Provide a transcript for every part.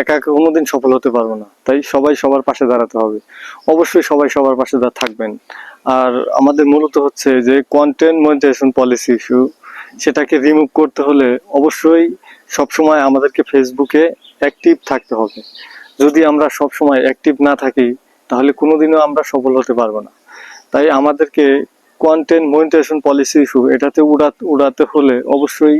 একা একা কোনোদিন সফল হতে পারবো না। তাই সবাই সবার পাশে দাঁড়াতে হবে। অবশ্যই সবাই সবার পাশে থাকবেন। আর আমাদের মূলত হচ্ছে যে কন্টেন্ট মনিটাইজেশন পলিসি ইস্যু, সেটাকে রিমুভ করতে হলে অবশ্যই সবসময় আমাদেরকে ফেসবুকে অ্যাক্টিভ থাকতে হবে। যদি আমরা সবসময় অ্যাক্টিভ না থাকি তাহলে কোনোদিনও আমরা সফল হতে পারবো না। তাই আমাদেরকে কন্টেন্ট মনিটাইজেশন পলিসি ইস্যু এটাতে উড়াতে হলে অবশ্যই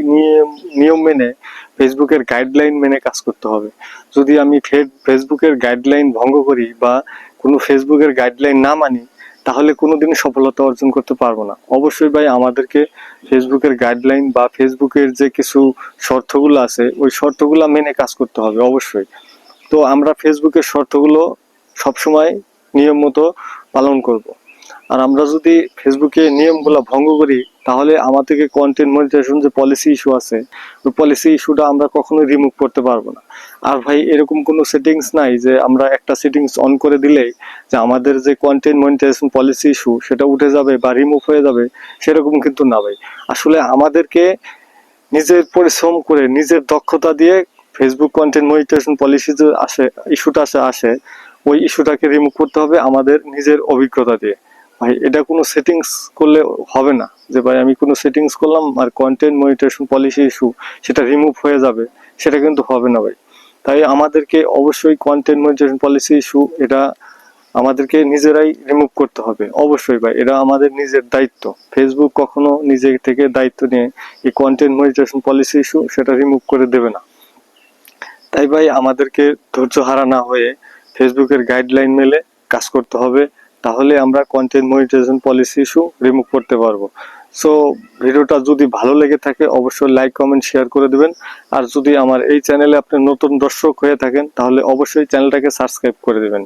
নিয়ম মেনে ফেসবুকের গাইডলাইন মেনে কাজ করতে হবে। যদি আমি ফেসবুকের গাইডলাইন ভঙ্গ করি বা কোনো ফেসবুকের গাইডলাইন না মানি তাহলে কোনোদিন সফলতা অর্জন করতে পারবো না। অবশ্যই ভাই আমাদেরকে ফেসবুকের গাইডলাইন বা ফেসবুকের যে কিছু শর্তগুলো আছে ওই শর্তগুলো মেনে কাজ করতে হবে অবশ্যই। তো আমরা ফেসবুকের শর্তগুলো সবসময় নিয়ম মতো পালন করব। আর আমরা যদি ফেসবুকে নিয়মগুলো ভঙ্গ করি তাহলে আমাদেরকে কন্টেন্ট মনিটাইজেশন যে পলিসি ইস্যু আছে ওই পলিসি ইস্যুটা আমরা কখনোই রিমুভ করতে পারবো না। আর ভাই এরকম কোনো সেটিংস নাই যে আমরা একটা সেটিংস অন করে দিলেই যে আমাদের যে কন্টেন্ট মনিটাইজেশন পলিসি ইস্যু সেটা উঠে যাবে বা রিমুভ হয়ে যাবে, সেরকম কিন্তু না ভাই। আসলে আমাদেরকে নিজের পরিশ্রম করে নিজের দক্ষতা দিয়ে ফেসবুক কন্টেন্ট মনিটাইজেশন পলিসি যে ইস্যুটা আসে ওই ইস্যুটাকে রিমুভ করতে হবে আমাদের নিজের অভিজ্ঞতা দিয়ে। ভাই এটা কোনো সেটিংস করলে হবে না যে ভাই আমি কোনো সেটিংস করলাম আর কন্টেন্ট মনিটাইজেশন পলিসি ইস্যু সেটা রিমুভ হয়ে যাবে, সেটা কিন্তু হবে না ভাই। তাই আমাদেরকে অবশ্যই কন্টেন্ট মনিটাইজেশন পলিসি ইস্যু এটা আমাদেরকে নিজেরাই রিমুভ করতে হবে অবশ্যই ভাই, এটা আমাদের নিজের দায়িত্ব। ফেসবুক কখনো নিজে থেকে দায়িত্ব নিয়ে এই কন্টেন্ট মনিটাইজেশন পলিসি ইস্যু সেটা রিমুভ করে দেবে না। তাই ভাই আমাদেরকে ধৈর্য হারা না হয়ে ফেসবুকের গাইডলাইন মেনে কাজ করতে হবে, তাহলে আমরা content monetisation policy issue remove করতে পারবো। সো ভিডিওটা যদি ভালো লেগে থাকে অবশ্যই লাইক কমেন্ট শেয়ার করে দিবেন। আর যদি আমার এই চ্যানেলে আপনি নতুন দর্শক হয়ে থাকেন তাহলে অবশ্যই চ্যানেলটাকে সাবস্ক্রাইব করে দিবেন।